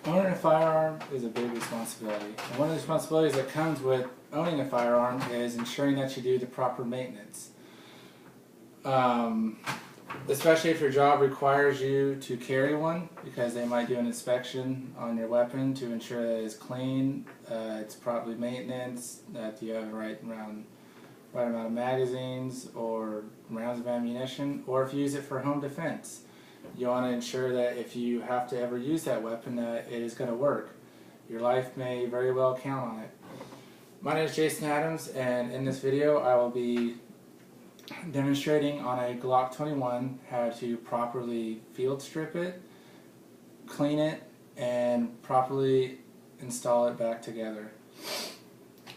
Owning a firearm is a big responsibility. And one of the responsibilities that comes with owning a firearm is ensuring that you do the proper maintenance. Especially if your job requires you to carry one, because they might do an inspection on your weapon to ensure that it's clean, it's properly maintenance, that you have the right amount of magazines or rounds of ammunition, or if you use it for home defense. You want to ensure that if you have to ever use that weapon, that it is going to work. Your life may very well count on it. My name is Jason Adams, and in this video I will be demonstrating on a Glock 21 how to properly field strip it, clean it, and properly install it back together.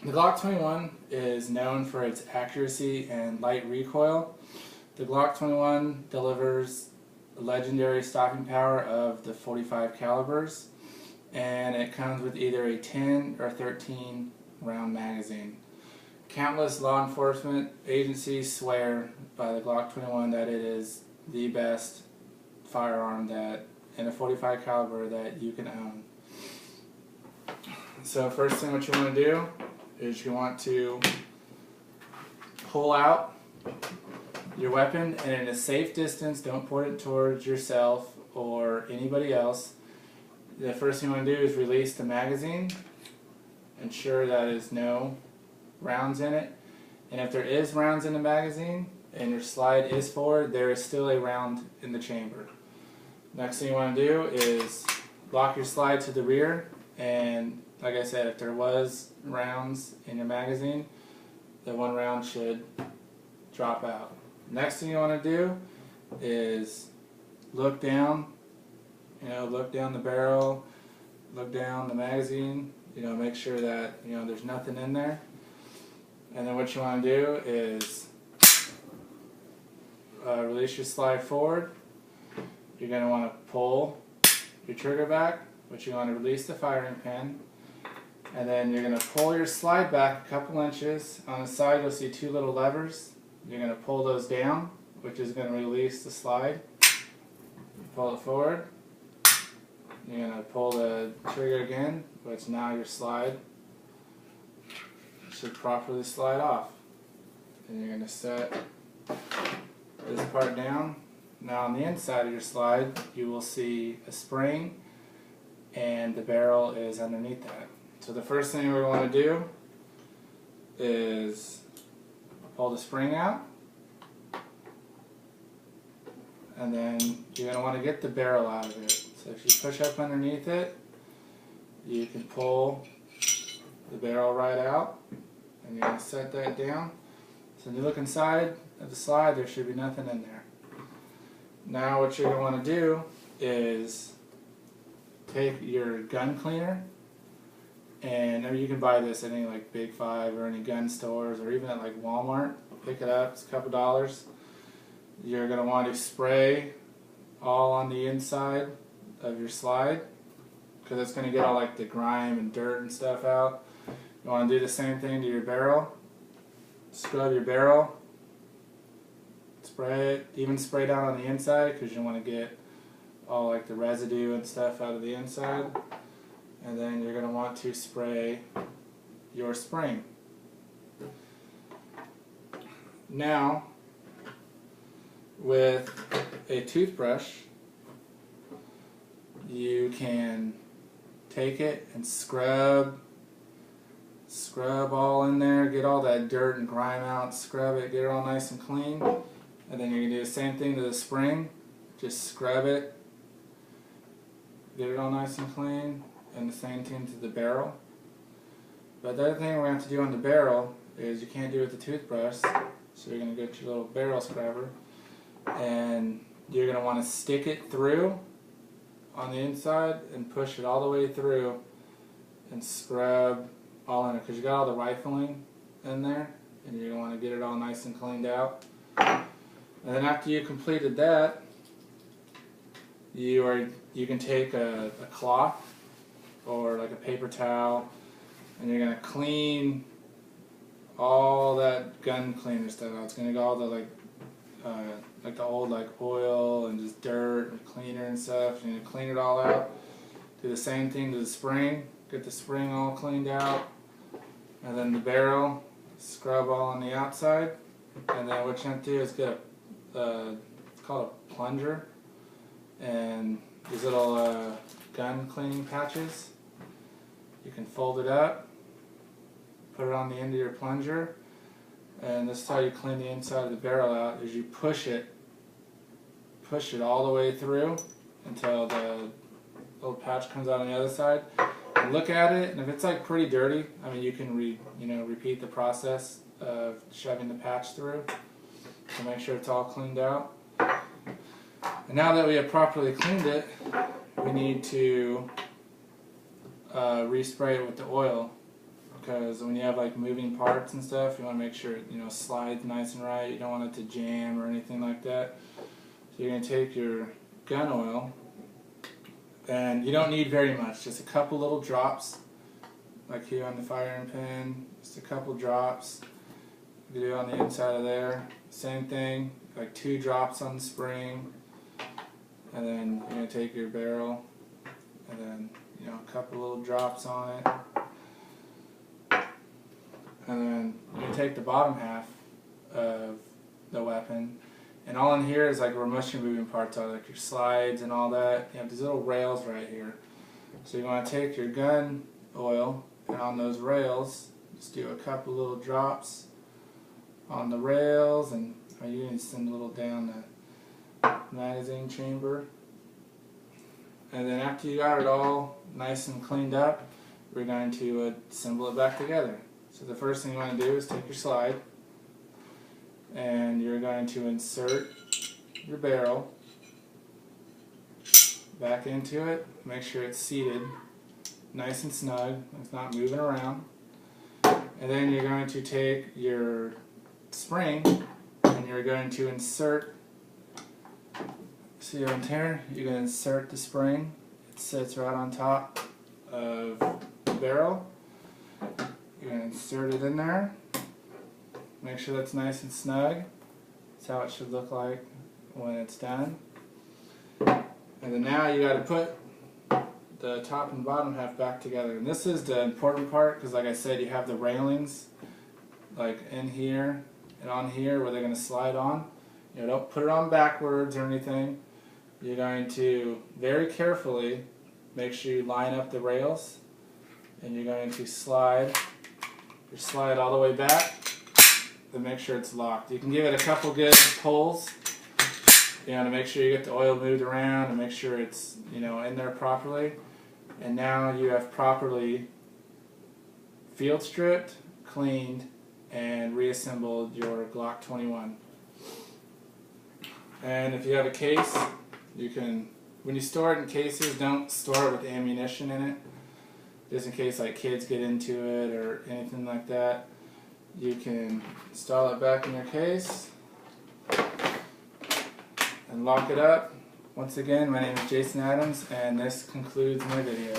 The Glock 21 is known for its accuracy and light recoil. The Glock 21 delivers the legendary stopping power of the 45 calibers, and it comes with either a 10 or 13 round magazine. Countless law enforcement agencies swear by the Glock 21 that it is the best firearm that in a 45 caliber that you can own. So first thing what you want to do is you want to pull out your weapon, and in a safe distance, don't point it towards yourself or anybody else. The first thing you want to do is release the magazine, ensure that there's no rounds in it, and if there is rounds in the magazine and your slide is forward, there is still a round in the chamber. Next thing you want to do is lock your slide to the rear, and like I said, if there was rounds in your magazine, the one round should drop out. Next thing you want to do is look down, look down the barrel, look down the magazine, make sure that there's nothing in there. And then what you want to do is release your slide forward. You're going to want to pull your trigger back, but you want to release the firing pin. And then you're going to pull your slide back a couple inches. On the side you'll see two little levers. You're going to pull those down, which is going to release the slide. You pull it forward. You're going to pull the trigger again, which now your slide should properly slide off. And you're going to set this part down. Now on the inside of your slide you will see a spring, and the barrel is underneath that. So the first thing we want to do is pull the spring out, and then you're going to want to get the barrel out of it. So if you push up underneath it, you can pull the barrel right out, and you're going to set that down. So when you look inside of the slide, there should be nothing in there. Now what you're going to want to do is take your gun cleaner, and you can buy this at any like Big Five or any gun stores, or even at like Walmart. Pick it up, it's a couple dollars. You're going to want to spray all on the inside of your slide, because it's going to get all like the grime and dirt and stuff out. You want to do the same thing to your barrel. Scrub your barrel, spray it, even spray down on the inside, because you want to get all like the residue and stuff out of the inside. And then you're going to want to spray your spring. Now, with a toothbrush, you can take it and scrub all in there, get all that dirt and grime out, scrub it, get it all nice and clean. And then you're going to do the same thing to the spring, just scrub it, get it all nice and clean. And the same thing to the barrel. But the other thing we're going to have to do on the barrel is you can't do it with the toothbrush, so you're going to get your little barrel scrubber, and you're going to want to stick it through on the inside and push it all the way through and scrub all in it, because you got all the rifling in there, and you're going to want to get it all nice and cleaned out. And then after you completed that, you can take a cloth or like a paper towel, and you're going to clean all that gun cleaner stuff out. It's going to go all the like the old like oil and just dirt and cleaner and stuff. You're going to clean it all out. Do the same thing to the spring. Get the spring all cleaned out. And then the barrel, scrub all on the outside. And then what you have to do is get it's called a plunger. And these little gun cleaning patches. You can fold it up, put it on the end of your plunger, and this is how you clean the inside of the barrel out, is you push it all the way through until the little patch comes out on the other side. And look at it, and if it's like pretty dirty, I mean, you can repeat the process of shoving the patch through to make sure it's all cleaned out. And now that we have properly cleaned it, we need to respray it with the oil, because when you have like moving parts and stuff, you want to make sure it slides nice and right. You don't want it to jam or anything like that. So you're going to take your gun oil, and you don't need very much, just a couple little drops, like here on the firing pin, just a couple drops. You do it on the inside of there. Same thing, like 2 drops on the spring, and then you're going to take your barrel, and then a couple little drops on it, and then you can take the bottom half of the weapon, and all in here is like where most of your moving parts are, like your slides and all that. You have these little rails right here, so you want to take your gun oil, and on those rails just do a couple little drops on the rails, and you can send a little down the magazine chamber. And then after you got it all nice and cleaned up, we're going to assemble it back together. So the first thing you want to do is take your slide, and you're going to insert your barrel back into it. Make sure it's seated nice and snug, it's not moving around. And then you're going to take your spring, and you're going to insert, see on here, you're going to insert the spring. It sits right on top of the barrel. You're going to insert it in there. Make sure that's nice and snug. That's how it should look like when it's done. And then now you got to put the top and bottom half back together. And this is the important part, because like I said, you have the railings like in here and on here where they're going to slide on. Don't put it on backwards or anything. You're going to very carefully make sure you line up the rails, and you're going to slide your slide all the way back, then make sure it's locked. You can give it a couple good pulls, to make sure you get the oil moved around and make sure it's in there properly. And now you have properly field stripped, cleaned, and reassembled your Glock 21. And if you have a case, you can, when you store it in cases, don't store it with ammunition in it, just in case like kids get into it or anything like that. You can install it back in your case and lock it up. Once again, my name is Jason Adams, and this concludes my video.